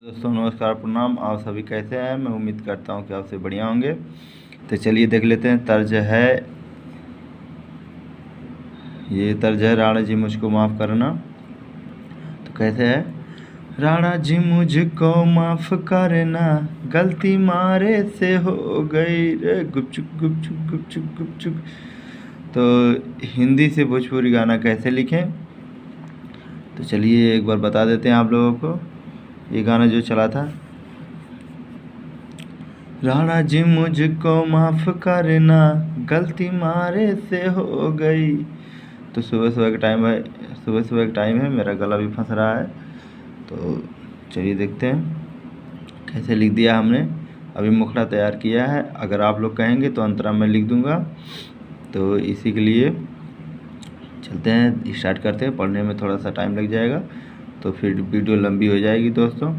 दोस्तों नमस्कार प्रणाम। आप सभी कैसे हैं? मैं उम्मीद करता हूं कि आप सभी बढ़िया होंगे। तो चलिए देख लेते हैं। तर्ज है, ये तर्ज है राणा जी मुझको माफ़ करना। तो कैसे है? राणा जी मुझको माफ़ करना, गलती मारे से हो गई रे गुपचुप गुपचुप गुपचुप गुपचुप। तो हिंदी से भोजपुरी गाना कैसे लिखें, तो चलिए एक बार बता देते हैं आप लोगों को। ये गाना जो चला था, राणा जी मुझको माफ़ करना, गलती मारे से हो गई। तो सुबह सुबह का टाइम है, मेरा गला भी फंस रहा है। तो चलिए देखते हैं कैसे लिख दिया हमने। अभी मुखड़ा तैयार किया है, अगर आप लोग कहेंगे तो अंतरा में लिख दूंगा। तो इसी के लिए चलते हैं, स्टार्ट करते हैं। पढ़ने में थोड़ा सा टाइम लग जाएगा तो फिर वीडियो लंबी हो जाएगी दोस्तों।